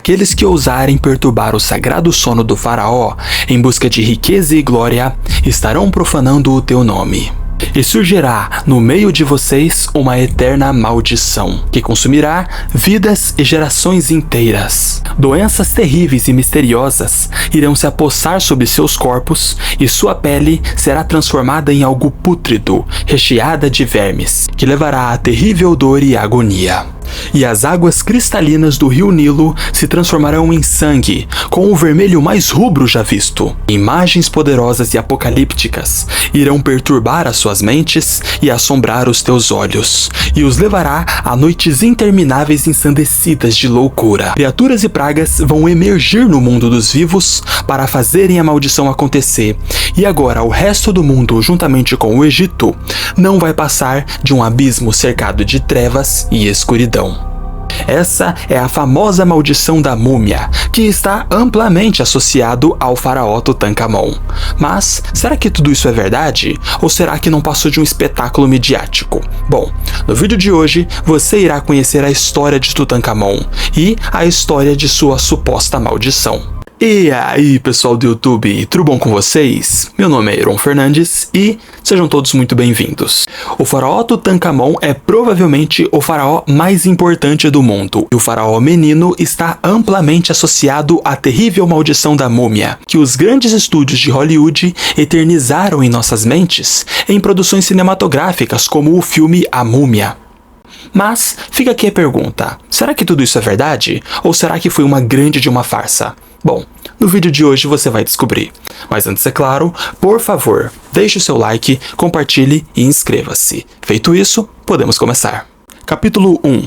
Aqueles que ousarem perturbar o sagrado sono do faraó em busca de riqueza e glória estarão profanando o teu nome. E surgirá no meio de vocês uma eterna maldição, que consumirá vidas e gerações inteiras. Doenças terríveis e misteriosas irão se apossar sobre seus corpos, e sua pele será transformada em algo pútrido, recheada de vermes, que levará a terrível dor e agonia. E as águas cristalinas do rio Nilo se transformarão em sangue, com o vermelho mais rubro já visto. Imagens poderosas e apocalípticas irão perturbar as suas mentes e assombrar os teus olhos, e os levará a noites intermináveis ensandecidas de loucura. Criaturas e pragas vão emergir no mundo dos vivos para fazerem a maldição acontecer, e agora o resto do mundo, juntamente com o Egito, não vai passar de um abismo cercado de trevas e escuridão. Essa é a famosa maldição da múmia, que está amplamente associado ao faraó Tutankhamon. Mas, será que tudo isso é verdade? Ou será que não passou de um espetáculo midiático? Bom, no vídeo de hoje, você irá conhecer a história de Tutankhamon e a história de sua suposta maldição. E aí, pessoal do YouTube, tudo bom com vocês? Meu nome é Aaron Fernandes e sejam todos muito bem-vindos. O faraó Tutankhamon é provavelmente o faraó mais importante do mundo, e o faraó menino está amplamente associado à terrível maldição da múmia, que os grandes estúdios de Hollywood eternizaram em nossas mentes em produções cinematográficas como o filme A Múmia. Mas fica aqui a pergunta, será que tudo isso é verdade? Ou será que foi uma grande de uma farsa? Bom, no vídeo de hoje você vai descobrir. Mas antes, é claro, por favor, deixe o seu like, compartilhe e inscreva-se. Feito isso, podemos começar. Capítulo 1.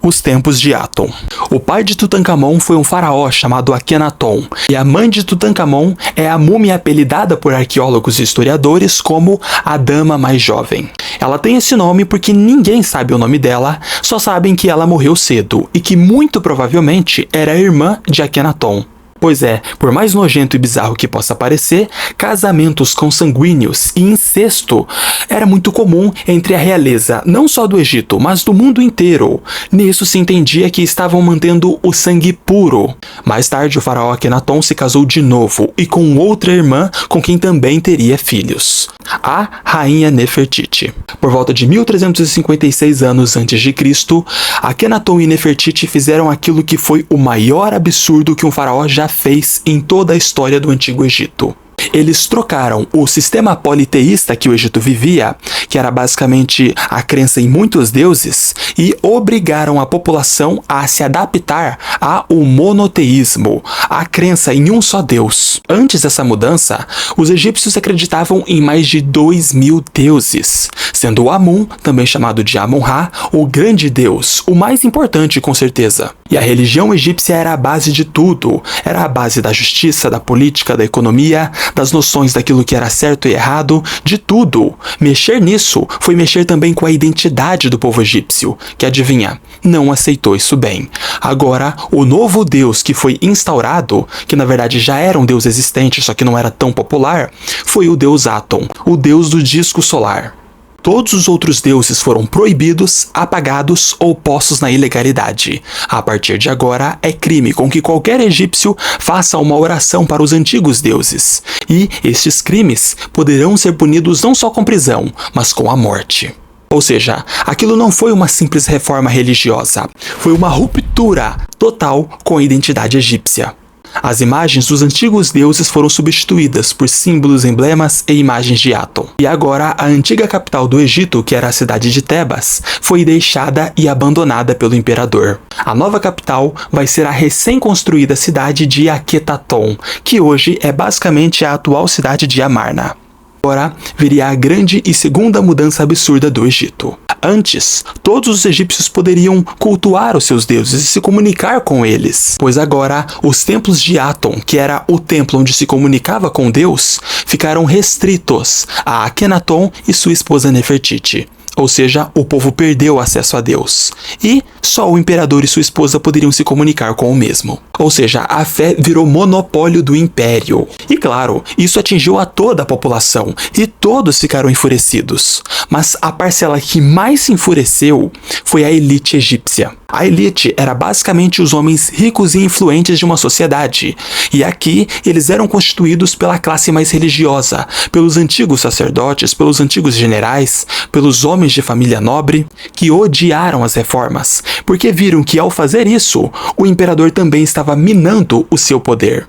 Os tempos de Aton. O pai de Tutankhamon foi um faraó chamado Akhenaton, e a mãe de Tutankhamon é a múmia apelidada por arqueólogos e historiadores como a Dama Mais Jovem. Ela tem esse nome porque ninguém sabe o nome dela, só sabem que ela morreu cedo e que muito provavelmente era irmã de Akhenaton. Pois é, por mais nojento e bizarro que possa parecer, casamentos consanguíneos e incesto era muito comum entre a realeza, não só do Egito, mas do mundo inteiro. Nisso se entendia que estavam mantendo o sangue puro. Mais tarde, o faraó Akhenaton se casou de novo e com outra irmã com quem também teria filhos, a rainha Nefertiti. Por volta de 1356 anos antes de Cristo, Akhenaton e Nefertiti fizeram aquilo que foi o maior absurdo que um faraó já fez em toda a história do Antigo Egito. Eles trocaram o sistema politeísta que o Egito vivia, que era basicamente a crença em muitos deuses, e obrigaram a população a se adaptar ao monoteísmo, a crença em um só Deus. Antes dessa mudança, os egípcios acreditavam em mais de 2.000 deuses, sendo o Amun, também chamado de Amun-Ra, o grande deus, o mais importante com certeza. E a religião egípcia era a base de tudo, era a base da justiça, da política, da economia, das noções daquilo que era certo e errado, de tudo. Mexer nisso foi mexer também com a identidade do povo egípcio, que adivinha, não aceitou isso bem. Agora, o novo deus que foi instaurado, que na verdade já era um deus existente, só que não era tão popular, foi o deus Aton, o deus do disco solar. Todos os outros deuses foram proibidos, apagados ou postos na ilegalidade. A partir de agora, é crime com que qualquer egípcio faça uma oração para os antigos deuses. E estes crimes poderão ser punidos não só com prisão, mas com a morte. Ou seja, aquilo não foi uma simples reforma religiosa, foi uma ruptura total com a identidade egípcia. As imagens dos antigos deuses foram substituídas por símbolos, emblemas e imagens de Aton. E agora, a antiga capital do Egito, que era a cidade de Tebas, foi deixada e abandonada pelo imperador. A nova capital vai ser a recém-construída cidade de Akhetaton, que hoje é basicamente a atual cidade de Amarna. Agora viria a grande e segunda mudança absurda do Egito. Antes, todos os egípcios poderiam cultuar os seus deuses e se comunicar com eles, pois agora os templos de Aton, que era o templo onde se comunicava com Deus, ficaram restritos a Akhenaton e sua esposa Nefertiti. ou seja, o povo perdeu acesso a Deus, e só o imperador e sua esposa poderiam se comunicar com o mesmo. Ou seja, a fé virou monopólio do império. E claro, isso atingiu a toda a população, e todos ficaram enfurecidos. Mas a parcela que mais se enfureceu foi a elite egípcia. A elite era basicamente os homens ricos e influentes de uma sociedade, e aqui eles eram constituídos pela classe mais religiosa, pelos antigos sacerdotes, pelos antigos generais, pelos homens de família nobre, que odiaram as reformas, porque viram que ao fazer isso, o imperador também estava minando o seu poder.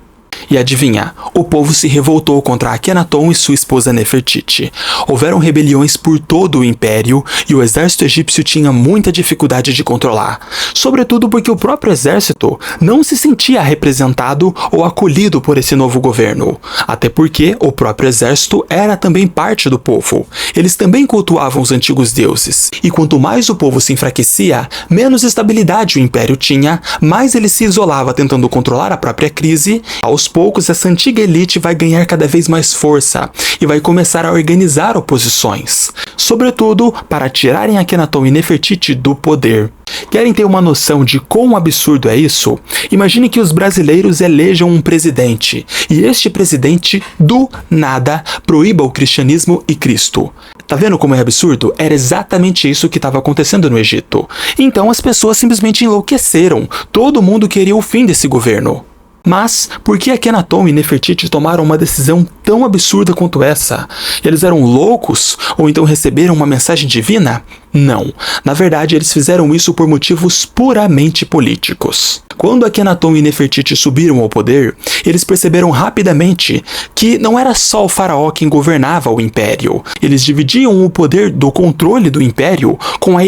E adivinha, o povo se revoltou contra Akenaton e sua esposa Nefertiti. Houveram rebeliões por todo o império e o exército egípcio tinha muita dificuldade de controlar, sobretudo porque o próprio exército não se sentia representado ou acolhido por esse novo governo, até porque o próprio exército era também parte do povo. Eles também cultuavam os antigos deuses, e quanto mais o povo se enfraquecia, menos estabilidade o império tinha, mais ele se isolava tentando controlar a própria crise. Aos poucos, essa antiga elite vai ganhar cada vez mais força e vai começar a organizar oposições, sobretudo para tirarem Akenaton e Nefertiti do poder. Querem ter uma noção de quão absurdo é isso? Imagine que os brasileiros elejam um presidente, e este presidente, do nada, proíba o cristianismo e Cristo. Tá vendo como é absurdo? Era exatamente isso que estava acontecendo no Egito. Então as pessoas simplesmente enlouqueceram. Todo mundo queria o fim desse governo. Mas, por que Akenaton e Nefertiti tomaram uma decisão tão absurda quanto essa? Eles eram loucos? Ou então receberam uma mensagem divina? Não. Na verdade, eles fizeram isso por motivos puramente políticos. Quando Akenaton e Nefertiti subiram ao poder, eles perceberam rapidamente que não era só o faraó quem governava o império. Eles dividiam o poder do controle do império com a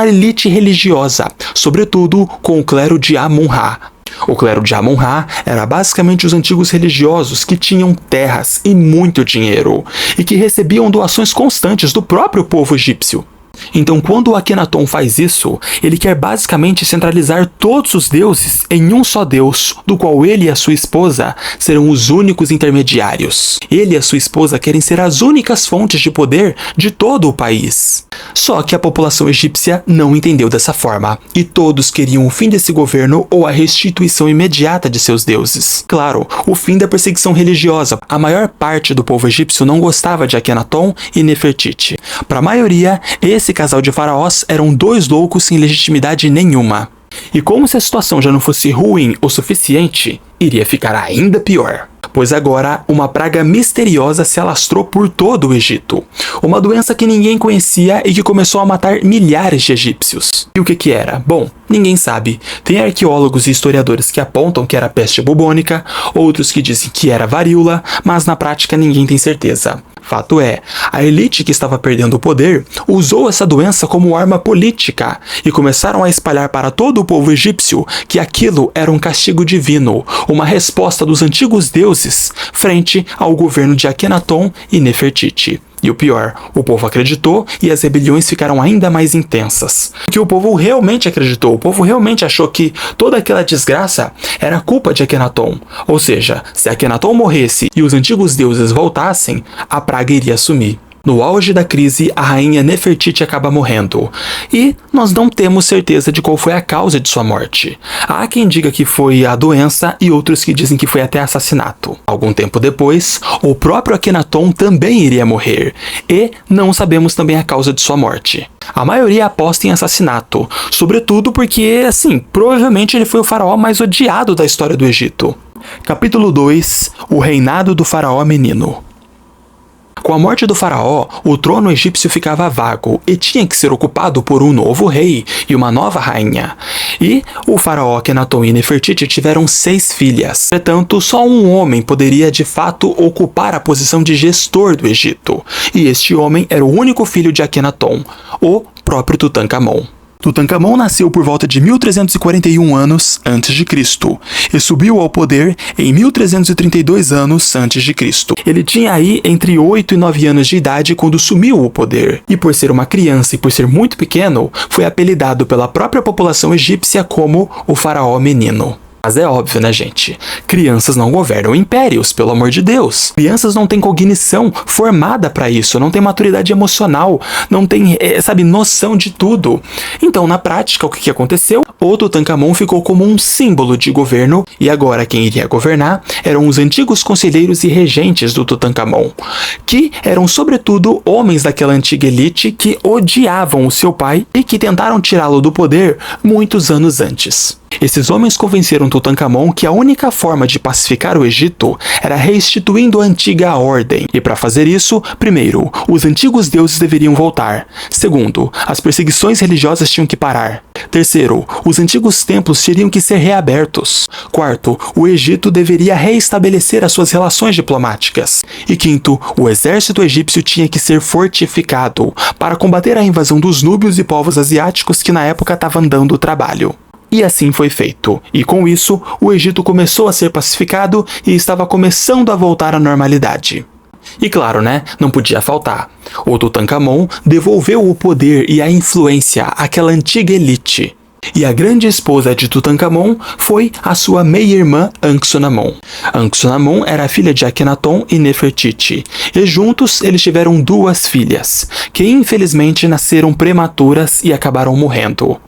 elite religiosa, sobretudo com o clero de Amon-Ra. O clero de Amon-Ra era basicamente os antigos religiosos que tinham terras e muito dinheiro, e que recebiam doações constantes do próprio povo egípcio. Então, quando Akenaton faz isso, ele quer basicamente centralizar todos os deuses em um só Deus, do qual ele e a sua esposa serão os únicos intermediários. Ele e a sua esposa querem ser as únicas fontes de poder de todo o país. Só que a população egípcia não entendeu dessa forma, e todos queriam o fim desse governo ou a restituição imediata de seus deuses. Claro, o fim da perseguição religiosa. A maior parte do povo egípcio não gostava de Akenaton e Nefertiti. Para a maioria, esse casal de faraós eram dois loucos sem legitimidade nenhuma. E como se a situação já não fosse ruim o suficiente, iria ficar ainda pior. Pois agora uma praga misteriosa se alastrou por todo o Egito. Uma doença que ninguém conhecia e que começou a matar milhares de egípcios. E o que era? Bom, ninguém sabe. Tem arqueólogos e historiadores que apontam que era peste bubônica, outros que dizem que era varíola, mas na prática ninguém tem certeza. Fato é, a elite que estava perdendo o poder usou essa doença como arma política e começaram a espalhar para todo o povo egípcio que aquilo era um castigo divino, uma resposta dos antigos deuses frente ao governo de Akenaton e Nefertiti. E o pior, o povo acreditou e as rebeliões ficaram ainda mais intensas. Porque o povo realmente acreditou, o povo realmente achou que toda aquela desgraça era culpa de Akenaton. Ou seja, se Akenaton morresse e os antigos deuses voltassem, a praga iria sumir. No auge da crise, a rainha Nefertiti acaba morrendo, e nós não temos certeza de qual foi a causa de sua morte. Há quem diga que foi a doença e outros que dizem que foi até assassinato. Algum tempo depois, o próprio Akenaton também iria morrer, e não sabemos também a causa de sua morte. A maioria aposta em assassinato, sobretudo porque, provavelmente ele foi o faraó mais odiado da história do Egito. Capítulo 2 – O reinado do faraó menino. Com a morte do faraó, o trono egípcio ficava vago e tinha que ser ocupado por um novo rei e uma nova rainha. E o faraó Akenaton e Nefertiti tiveram 6 filhas. Entretanto, só um homem poderia de fato ocupar a posição de gestor do Egito. E este homem era o único filho de Akenaton, o próprio Tutankhamon. Tutankhamon nasceu por volta de 1341 anos antes de Cristo e subiu ao poder em 1332 anos antes de Cristo. Ele tinha aí entre 8 e 9 anos de idade quando sumiu o poder, e por ser uma criança e por ser muito pequeno, foi apelidado pela própria população egípcia como o faraó menino. Mas é óbvio, né, gente? Crianças não governam impérios, pelo amor de Deus. Crianças não têm cognição formada para isso, não têm maturidade emocional, não têm, noção de tudo. Então, na prática, o que aconteceu? O Tutankhamon ficou como um símbolo de governo, e agora quem iria governar eram os antigos conselheiros e regentes do Tutankhamon, que eram sobretudo homens daquela antiga elite que odiavam o seu pai e que tentaram tirá-lo do poder muitos anos antes. Esses homens convenceram Tutankhamon que a única forma de pacificar o Egito era restituindo a antiga ordem. E para fazer isso, primeiro, os antigos deuses deveriam voltar. Segundo, as perseguições religiosas tinham que parar. Terceiro, os antigos templos teriam que ser reabertos. Quarto, o Egito deveria reestabelecer as suas relações diplomáticas. E quinto, o exército egípcio tinha que ser fortificado para combater a invasão dos núbios e povos asiáticos que na época estavam dando trabalho. E assim foi feito, e com isso, o Egito começou a ser pacificado e estava começando a voltar à normalidade. E claro, né, não podia faltar. O Tutankhamon devolveu o poder e a influência àquela antiga elite. E a grande esposa de Tutankhamon foi a sua meia-irmã Anck-Su-Namun. Anck-Su-Namun era filha de Akhenaton e Nefertiti, e juntos eles tiveram 2 filhas, que infelizmente nasceram prematuras e acabaram morrendo.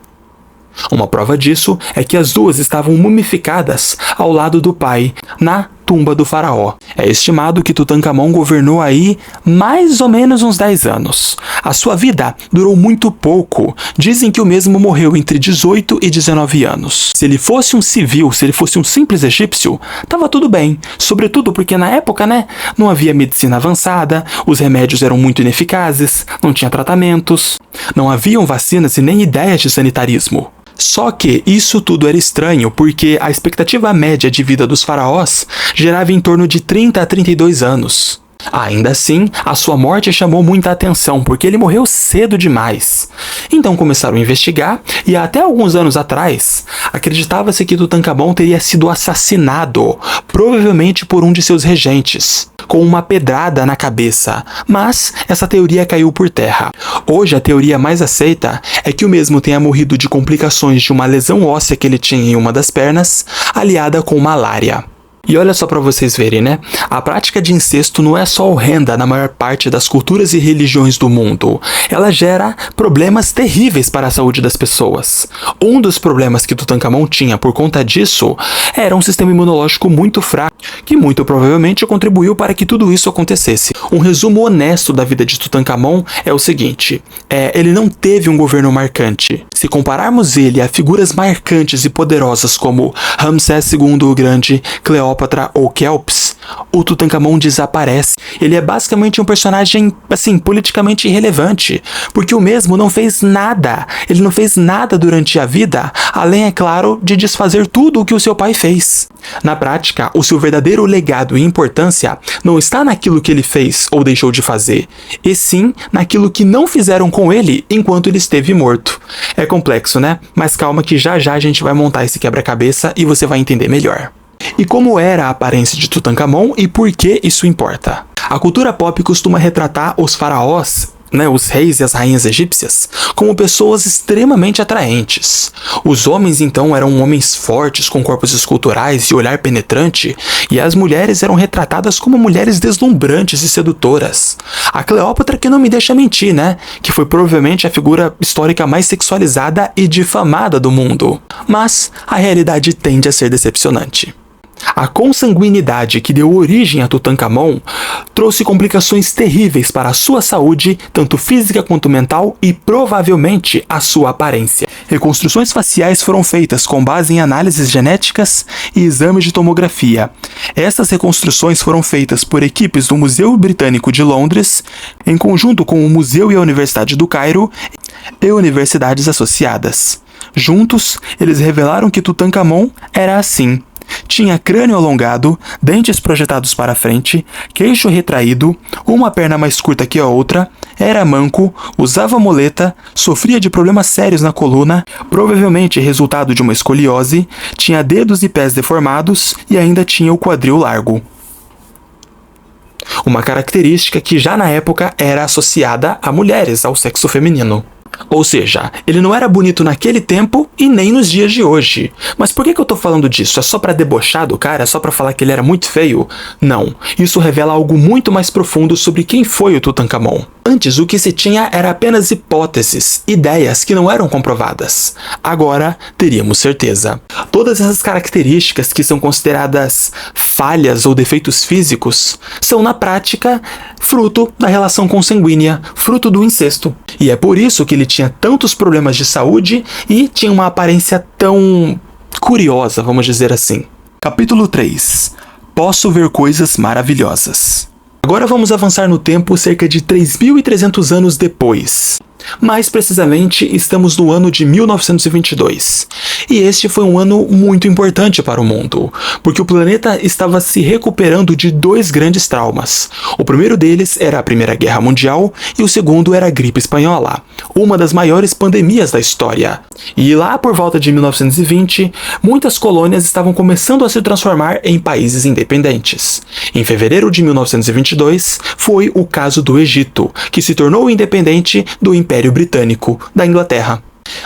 Uma prova disso é que as 2 estavam mumificadas ao lado do pai, na tumba do faraó. É estimado que Tutankhamon governou aí mais ou menos uns 10 anos. A sua vida durou muito pouco. Dizem que o mesmo morreu entre 18 e 19 anos. Se ele fosse um civil, se ele fosse um simples egípcio, tava tudo bem. Sobretudo porque na época, né, não havia medicina avançada, os remédios eram muito ineficazes, não tinha tratamentos, não haviam vacinas e nem ideias de sanitarismo. Só que isso tudo era estranho porque a expectativa média de vida dos faraós gerava em torno de 30 a 32 anos. Ainda assim, a sua morte chamou muita atenção porque ele morreu cedo demais. Então começaram a investigar e até alguns anos atrás, acreditava-se que Tutankhamon teria sido assassinado, provavelmente por um de seus regentes, com uma pedrada na cabeça, mas essa teoria caiu por terra. Hoje a teoria mais aceita é que o mesmo tenha morrido de complicações de uma lesão óssea que ele tinha em uma das pernas, aliada com malária. E olha só para vocês verem, né? A prática de incesto não é só horrenda na maior parte das culturas e religiões do mundo. Ela gera problemas terríveis para a saúde das pessoas. Um dos problemas que Tutankhamon tinha por conta disso era um sistema imunológico muito fraco, que muito provavelmente contribuiu para que tudo isso acontecesse. Um resumo honesto da vida de Tutankhamon é o seguinte: ele não teve um governo marcante. Se compararmos ele a figuras marcantes e poderosas como Ramsés II o Grande, Cleópatra ou Kelps, o Tutankhamon desaparece. Ele é basicamente um personagem, politicamente irrelevante, porque o mesmo não fez nada. Ele não fez nada durante a vida, além, é claro, de desfazer tudo o que o seu pai fez. Na prática, o seu verdadeiro legado e importância não está naquilo que ele fez ou deixou de fazer, e sim naquilo que não fizeram com ele enquanto ele esteve morto. É complexo, né? Mas calma que já já a gente vai montar esse quebra-cabeça e você vai entender melhor. E como era a aparência de Tutankhamon e por que isso importa? A cultura pop costuma retratar os faraós, os reis e as rainhas egípcias, como pessoas extremamente atraentes. Os homens, então, eram homens fortes, com corpos esculturais e olhar penetrante, e as mulheres eram retratadas como mulheres deslumbrantes e sedutoras. A Cleópatra que não me deixa mentir, que foi provavelmente a figura histórica mais sexualizada e difamada do mundo. Mas a realidade tende a ser decepcionante. A consanguinidade que deu origem a Tutankhamon trouxe complicações terríveis para a sua saúde, tanto física quanto mental, e provavelmente a sua aparência. Reconstruções faciais foram feitas com base em análises genéticas e exames de tomografia. Essas reconstruções foram feitas por equipes do Museu Britânico de Londres, em conjunto com o Museu e a Universidade do Cairo e universidades associadas. Juntos, eles revelaram que Tutankhamon era assim. Tinha crânio alongado, dentes projetados para frente, queixo retraído, uma perna mais curta que a outra, era manco, usava muleta, sofria de problemas sérios na coluna, provavelmente resultado de uma escoliose, tinha dedos e pés deformados e ainda tinha o quadril largo. Uma característica que já na época era associada a mulheres, ao sexo feminino. Ou seja, ele não era bonito naquele tempo e nem nos dias de hoje. Mas por que eu tô falando disso? É só pra debochar do cara? É só pra falar que ele era muito feio? Não. Isso revela algo muito mais profundo sobre quem foi o Tutankhamon. Antes, o que se tinha era apenas hipóteses, ideias que não eram comprovadas. Agora, teríamos certeza. Todas essas características que são consideradas falhas ou defeitos físicos são, na prática, fruto da relação consanguínea, fruto do incesto. E é por isso que ele tinha tantos problemas de saúde e tinha uma aparência tão curiosa, vamos dizer assim. Capítulo 3. Posso ver coisas maravilhosas. Agora vamos avançar no tempo cerca de 3.300 anos depois. Mais precisamente, estamos no ano de 1922. E este foi um ano muito importante para o mundo, porque o planeta estava se recuperando de dois grandes traumas. O primeiro deles era a Primeira Guerra Mundial e o segundo era a gripe espanhola, uma das maiores pandemias da história. E lá por volta de 1920, muitas colônias estavam começando a se transformar em países independentes. Em fevereiro de 1922, foi o caso do Egito, que se tornou independente do Império Britânico da Inglaterra.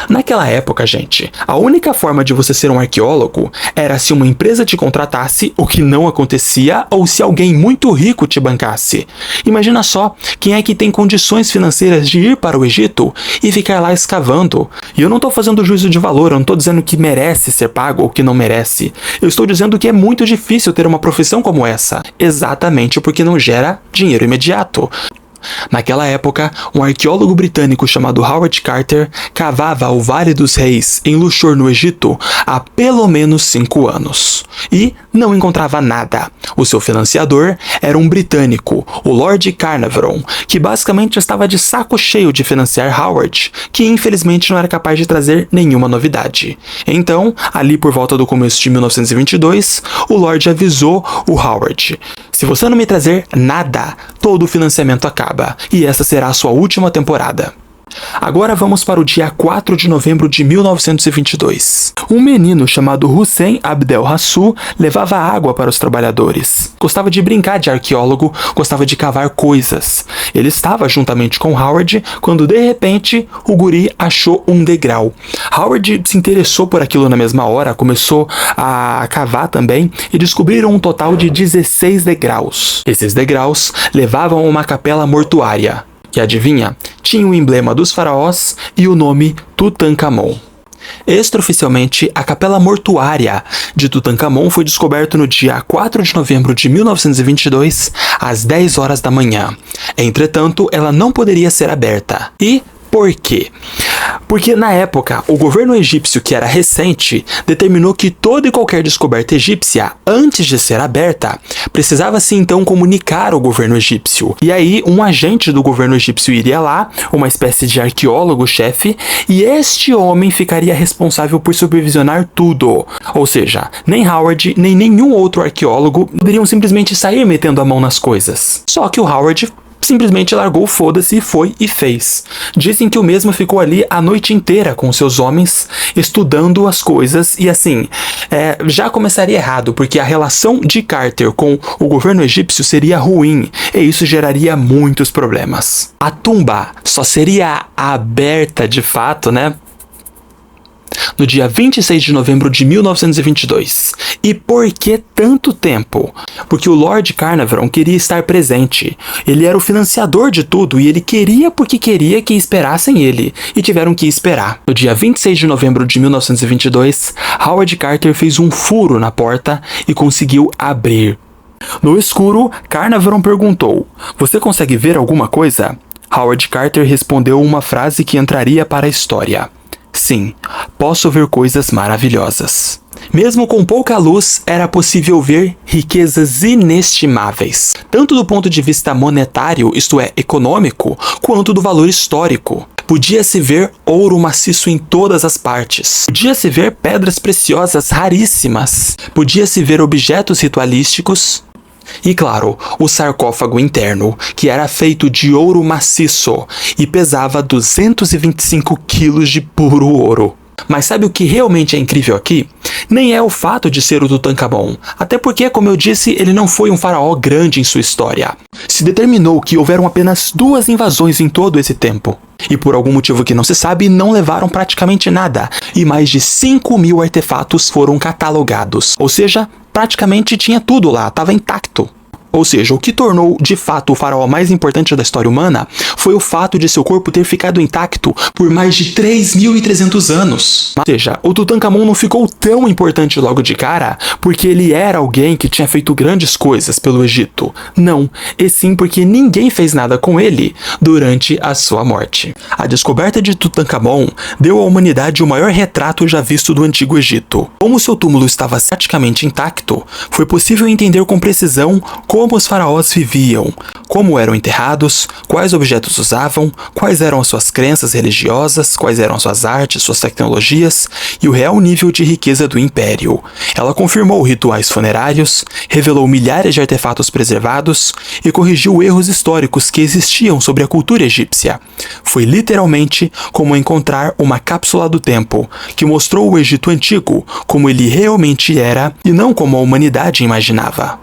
Naquela época, gente, a única forma de você ser um arqueólogo era se uma empresa te contratasse, o que não acontecia, ou se alguém muito rico te bancasse. Imagina só, quem é que tem condições financeiras de ir para o Egito e ficar lá escavando? E eu não estou fazendo juízo de valor, eu não estou dizendo que merece ser pago ou que não merece. Eu estou dizendo que é muito difícil ter uma profissão como essa, exatamente porque não gera dinheiro imediato. Naquela época, um arqueólogo britânico chamado Howard Carter cavava o Vale dos Reis, em Luxor, no Egito, há pelo menos 5 anos. E não encontrava nada. O seu financiador era um britânico, o Lord Carnarvon, que basicamente estava de saco cheio de financiar Howard, que infelizmente não era capaz de trazer nenhuma novidade. Então, ali por volta do começo de 1922, o Lord avisou o Howard: se você não me trazer nada, todo o financiamento acaba, e essa será a sua última temporada. Agora vamos para o dia 4 de novembro de 1922. Um menino chamado Hussein Abdel Rassul levava água para os trabalhadores. Gostava de brincar de arqueólogo, gostava de cavar coisas. Ele estava juntamente com Howard quando de repente o guri achou um degrau. Howard se interessou por aquilo na mesma hora, começou a cavar também e descobriram um total de 16 degraus. Esses degraus levavam a uma capela mortuária. E adivinha? Tinha o emblema dos faraós e o nome Tutankhamon. Extraoficialmente, a capela mortuária de Tutankhamon foi descoberta no dia 4 de novembro de 1922, às 10 horas da manhã. Entretanto, ela não poderia ser aberta. E por quê? Porque na época, o governo egípcio, que era recente, determinou que toda e qualquer descoberta egípcia, antes de ser aberta, precisava-se então comunicar ao governo egípcio. E aí, um agente do governo egípcio iria lá, uma espécie de arqueólogo-chefe, e este homem ficaria responsável por supervisionar tudo. Ou seja, nem Howard, nem nenhum outro arqueólogo poderiam simplesmente sair metendo a mão nas coisas. Só que o Howard simplesmente largou o foda-se e foi e fez. Dizem que o mesmo ficou ali a noite inteira com seus homens, estudando as coisas, e assim, já começaria errado, porque a relação de Carter com o governo egípcio seria ruim, e isso geraria muitos problemas. A tumba só seria aberta de fato, né, no dia 26 de novembro de 1922. E por que tanto tempo? Porque o Lord Carnarvon queria estar presente. Ele era o financiador de tudo e ele queria porque queria que esperassem ele. E tiveram que esperar. No dia 26 de novembro de 1922, Howard Carter fez um furo na porta e conseguiu abrir. No escuro, Carnarvon perguntou: "Você consegue ver alguma coisa?" Howard Carter respondeu uma frase que entraria para a história: "Sim, posso ver coisas maravilhosas." Mesmo com pouca luz, era possível ver riquezas inestimáveis, tanto do ponto de vista monetário, isto é, econômico, quanto do valor histórico. Podia-se ver ouro maciço em todas as partes. Podia-se ver pedras preciosas raríssimas. Podia-se ver objetos ritualísticos. E claro, o sarcófago interno, que era feito de ouro maciço e pesava 225 quilos de puro ouro. Mas sabe o que realmente é incrível aqui? Nem é o fato de ser o Tutankhamon, até porque, como eu disse, ele não foi um faraó grande em sua história. Se determinou que houveram apenas 2 invasões em todo esse tempo. E por algum motivo que não se sabe, não levaram praticamente nada, e mais de 5.000 artefatos foram catalogados. Ou seja, praticamente tinha tudo lá, estava intacto. Ou seja, o que tornou de fato o faraó mais importante da história humana foi o fato de seu corpo ter ficado intacto por mais de 3.300 anos. Ou seja, o Tutankhamon não ficou tão importante logo de cara porque ele era alguém que tinha feito grandes coisas pelo Egito. Não, e sim porque ninguém fez nada com ele durante a sua morte. A descoberta de Tutankhamon deu à humanidade o maior retrato já visto do Antigo Egito. Como seu túmulo estava praticamente intacto, foi possível entender com precisão como os faraós viviam, como eram enterrados, quais objetos usavam, quais eram as suas crenças religiosas, quais eram suas artes, suas tecnologias e o real nível de riqueza do império. Ela confirmou rituais funerários, revelou milhares de artefatos preservados e corrigiu erros históricos que existiam sobre a cultura egípcia. Foi literalmente como encontrar uma cápsula do tempo, que mostrou o Egito antigo como ele realmente era e não como a humanidade imaginava.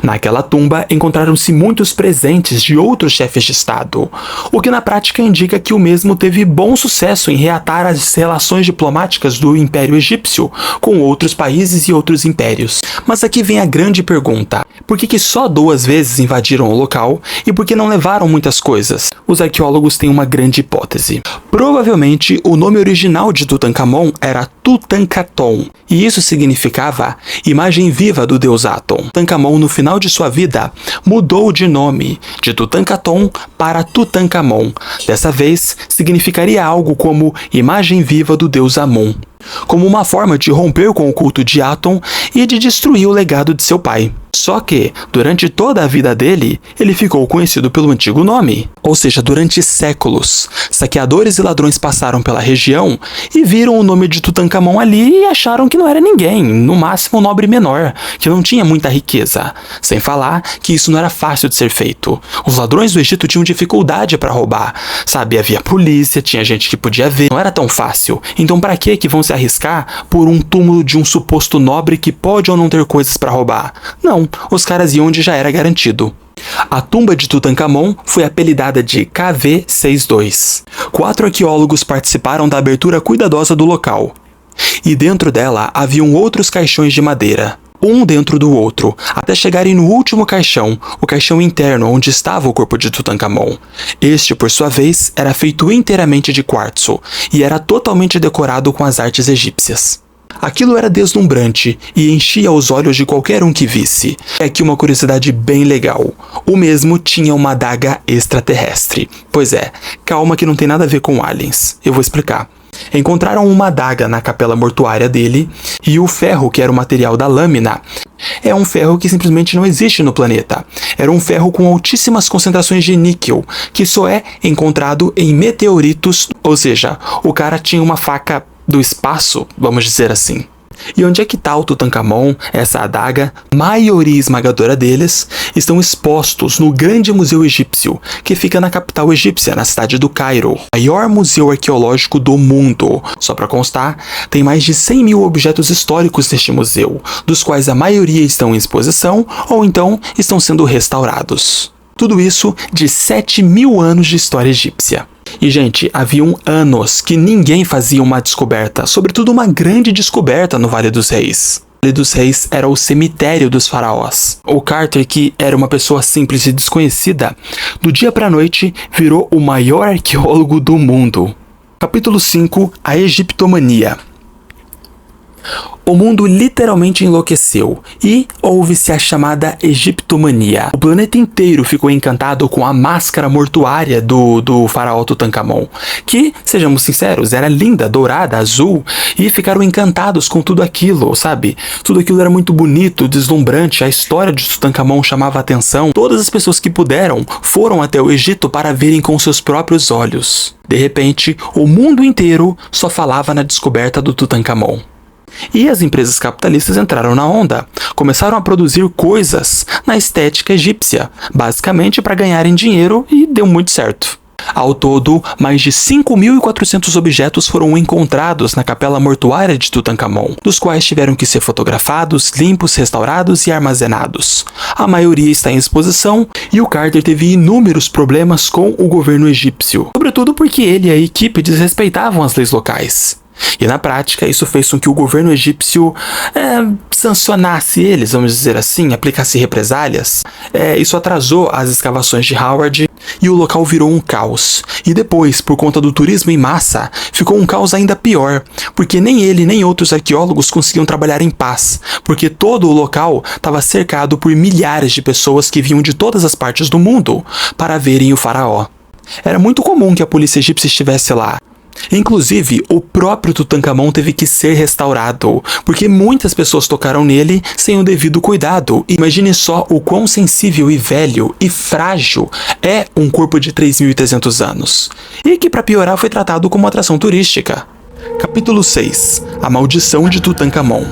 Naquela tumba encontraram-se muitos presentes de outros chefes de estado, o que na prática indica que o mesmo teve bom sucesso em reatar as relações diplomáticas do Império Egípcio com outros países e outros impérios. Mas aqui vem a grande pergunta: por que só 2 vezes invadiram o local e por que não levaram muitas coisas? Os arqueólogos têm uma grande hipótese. Provavelmente o nome original de Tutankhamon era Tutankhaton, e isso significava imagem viva do deus Aton. Tutankhamon, no final de sua vida, mudou de nome de Tutankhaton para Tutankhamon. Dessa vez, significaria algo como imagem viva do deus Amon, como uma forma de romper com o culto de Aton e de destruir o legado de seu pai. Só que, durante toda a vida dele, ele ficou conhecido pelo antigo nome. Ou seja, durante séculos, saqueadores e ladrões passaram pela região e viram o nome de Tutankhamon ali e acharam que não era ninguém, no máximo um nobre menor, que não tinha muita riqueza. Sem falar que isso não era fácil de ser feito. Os ladrões do Egito tinham dificuldade para roubar. Sabe, havia polícia, tinha gente que podia ver, não era tão fácil. Então para que vão se arriscar por um túmulo de um suposto nobre que pode ou não ter coisas para roubar? Não, os caras iam onde já era garantido. A tumba de Tutankhamon foi apelidada de KV62. 4 arqueólogos participaram da abertura cuidadosa do local. E dentro dela haviam outros caixões de madeira, um dentro do outro, até chegarem no último caixão, o caixão interno onde estava o corpo de Tutankhamon. Este, por sua vez, era feito inteiramente de quartzo e era totalmente decorado com as artes egípcias. Aquilo era deslumbrante e enchia os olhos de qualquer um que visse. É aqui uma curiosidade bem legal. O mesmo tinha uma adaga extraterrestre. Pois é, calma que não tem nada a ver com aliens. Eu vou explicar. Encontraram uma adaga na capela mortuária dele e o ferro, que era o material da lâmina, é um ferro que simplesmente não existe no planeta. Era um ferro com altíssimas concentrações de níquel, que só é encontrado em meteoritos, ou seja, o cara tinha uma faca do espaço, vamos dizer assim. E onde é que está o Tutankhamon, essa adaga? Maioria esmagadora deles estão expostos no Grande Museu Egípcio, que fica na capital egípcia, na cidade do Cairo, maior museu arqueológico do mundo. Só para constar, tem mais de 100.000 objetos históricos neste museu, dos quais a maioria estão em exposição ou então estão sendo restaurados. Tudo isso de 7.000 anos de história egípcia. E, gente, haviam anos que ninguém fazia uma descoberta, sobretudo uma grande descoberta no Vale dos Reis. O Vale dos Reis era o cemitério dos faraós. O Carter, que era uma pessoa simples e desconhecida, do dia para a noite virou o maior arqueólogo do mundo. Capítulo 5. A Egiptomania. O mundo literalmente enlouqueceu e houve-se a chamada Egiptomania. O planeta inteiro ficou encantado com a máscara mortuária do faraó Tutankhamon, que, sejamos sinceros, era linda, dourada, azul, e ficaram encantados com tudo aquilo, sabe? Tudo aquilo era muito bonito, deslumbrante, a história de Tutankhamon chamava a atenção. Todas as pessoas que puderam foram até o Egito para verem com seus próprios olhos. De repente, o mundo inteiro só falava na descoberta do Tutankhamon. E as empresas capitalistas entraram na onda, começaram a produzir coisas na estética egípcia, basicamente para ganharem dinheiro, e deu muito certo. Ao todo, mais de 5.400 objetos foram encontrados na capela mortuária de Tutankhamon, dos quais tiveram que ser fotografados, limpos, restaurados e armazenados. A maioria está em exposição e o Carter teve inúmeros problemas com o governo egípcio, sobretudo porque ele e a equipe desrespeitavam as leis locais. E na prática, isso fez com que o governo egípcio sancionasse eles, vamos dizer assim, aplicasse represálias. Isso atrasou as escavações de Howard e o local virou um caos. E depois, por conta do turismo em massa, ficou um caos ainda pior, porque nem ele nem outros arqueólogos conseguiam trabalhar em paz, porque todo o local estava cercado por milhares de pessoas que vinham de todas as partes do mundo para verem o faraó. Era muito comum que a polícia egípcia estivesse lá. Inclusive, o próprio Tutankhamon teve que ser restaurado, porque muitas pessoas tocaram nele sem o devido cuidado. Imagine só o quão sensível e velho e frágil é um corpo de 3.300 anos. E que, para piorar, foi tratado como atração turística. Capítulo 6. A Maldição de Tutankhamon.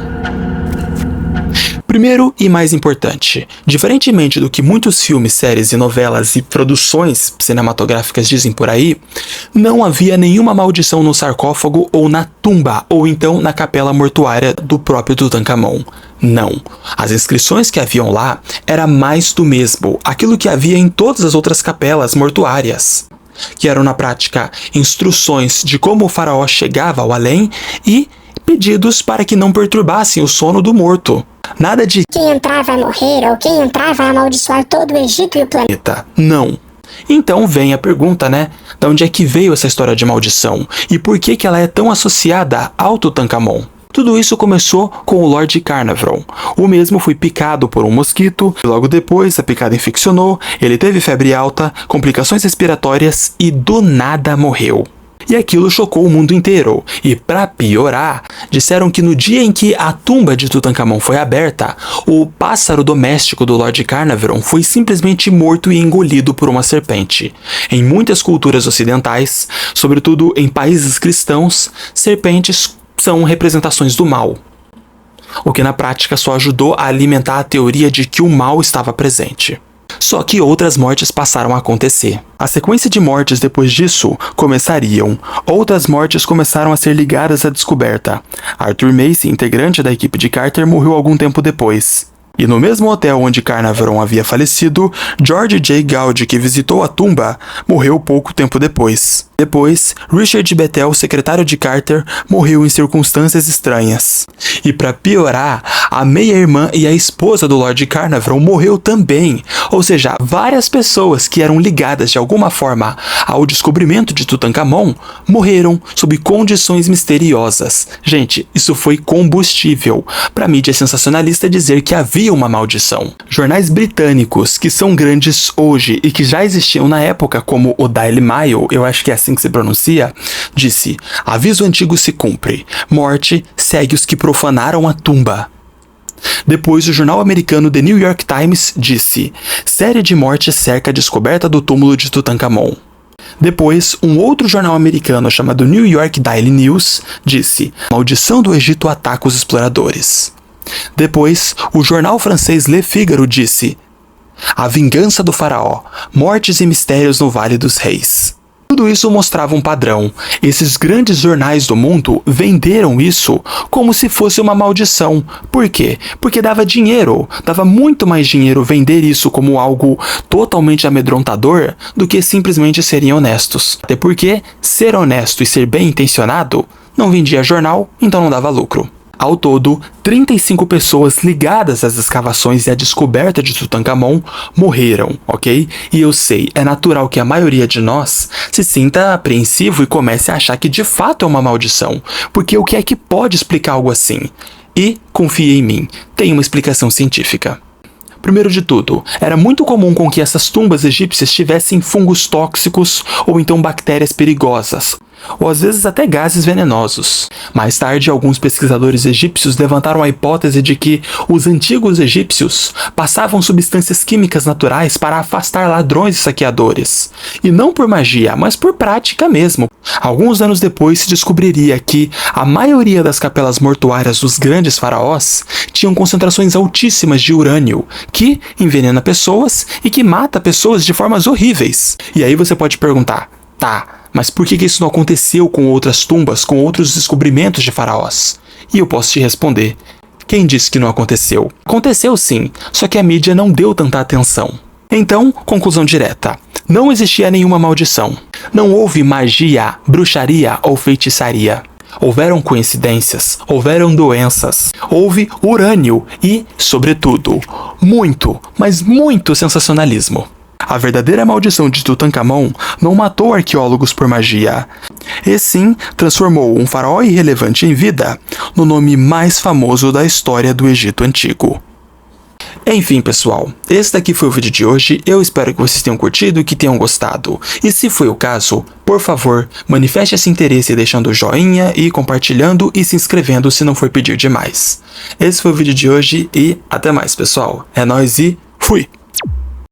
Primeiro e mais importante, diferentemente do que muitos filmes, séries e novelas e produções cinematográficas dizem por aí, não havia nenhuma maldição no sarcófago ou na tumba, ou então na capela mortuária do próprio Tutankhamon. Não. As inscrições que haviam lá era mais do mesmo, aquilo que havia em todas as outras capelas mortuárias, que eram na prática instruções de como o faraó chegava ao além e pedidos para que não perturbassem o sono do morto. Nada de quem entrar vai morrer ou quem entrar vai amaldiçoar todo o Egito e o planeta. Não. Então vem a pergunta, né? De onde é que veio essa história de maldição? E por que ela é tão associada ao Tutankhamon? Tudo isso começou com o Lord Carnarvon. O mesmo foi picado por um mosquito, e logo depois a picada infeccionou, ele teve febre alta, complicações respiratórias e do nada morreu. E aquilo chocou o mundo inteiro. E para piorar, disseram que no dia em que a tumba de Tutankhamon foi aberta, o pássaro doméstico do Lord Carnarvon foi simplesmente morto e engolido por uma serpente. Em muitas culturas ocidentais, sobretudo em países cristãos, serpentes são representações do mal, o que na prática só ajudou a alimentar a teoria de que o mal estava presente. Só que outras mortes passaram a acontecer. A sequência de mortes depois disso começariam. Outras mortes começaram a ser ligadas à descoberta. Arthur Macy, integrante da equipe de Carter, morreu algum tempo depois. E no mesmo hotel onde Carnarvon havia falecido, George J. Gowdy, que visitou a tumba, morreu pouco tempo depois. Depois, Richard Bethel, secretário de Carter, morreu em circunstâncias estranhas. E para piorar, a meia-irmã e a esposa do Lord Carnarvon morreu também. Ou seja, várias pessoas que eram ligadas de alguma forma ao descobrimento de Tutankhamon morreram sob condições misteriosas. Gente, isso foi combustível para a mídia sensacionalista dizer que havia uma maldição. Jornais britânicos que são grandes hoje e que já existiam na época, como o Daily Mail, eu acho que é assim que se pronuncia, disse: aviso antigo se cumpre, morte segue os que profanaram a tumba. Depois, o jornal americano The New York Times disse: série de mortes cerca a descoberta do túmulo de Tutankhamon. Depois, um outro jornal americano chamado New York Daily News disse: maldição do Egito ataca os exploradores. Depois, o jornal francês Le Figaro disse: a vingança do faraó, mortes e mistérios no Vale dos Reis. Tudo isso mostrava um padrão. Esses grandes jornais do mundo venderam isso como se fosse uma maldição. Por quê? Porque dava dinheiro, dava muito mais dinheiro vender isso como algo totalmente amedrontador do que simplesmente serem honestos. Até porque ser honesto e ser bem intencionado não vendia jornal, então não dava lucro. Ao todo, 35 pessoas ligadas às escavações e à descoberta de Tutankhamon morreram, ok? E eu sei, é natural que a maioria de nós se sinta apreensivo e comece a achar que de fato é uma maldição, porque o que é que pode explicar algo assim? E, confie em mim, tem uma explicação científica. Primeiro de tudo, era muito comum com que essas tumbas egípcias tivessem fungos tóxicos ou então bactérias perigosas, ou às vezes até gases venenosos. Mais tarde, alguns pesquisadores egípcios levantaram a hipótese de que os antigos egípcios passavam substâncias químicas naturais para afastar ladrões e saqueadores. E não por magia, mas por prática mesmo. Alguns anos depois se descobriria que a maioria das capelas mortuárias dos grandes faraós tinham concentrações altíssimas de urânio, que envenena pessoas e que mata pessoas de formas horríveis. E aí você pode perguntar: Tá, mas por que isso não aconteceu com outras tumbas, com outros descobrimentos de faraós? E eu posso te responder. Quem disse que não aconteceu? Aconteceu sim, só que a mídia não deu tanta atenção. Então, conclusão direta. Não existia nenhuma maldição. Não houve magia, bruxaria ou feitiçaria. Houveram coincidências, houveram doenças, houve urânio e, sobretudo, muito, mas muito sensacionalismo. A verdadeira maldição de Tutankhamon não matou arqueólogos por magia, e sim transformou um faraó irrelevante em vida no nome mais famoso da história do Egito Antigo. Enfim, pessoal, esse daqui foi o vídeo de hoje, eu espero que vocês tenham curtido e que tenham gostado. E se foi o caso, por favor, manifeste esse interesse deixando o joinha e compartilhando e se inscrevendo se não for pedir demais. Esse foi o vídeo de hoje e até mais, pessoal. É nóis e fui!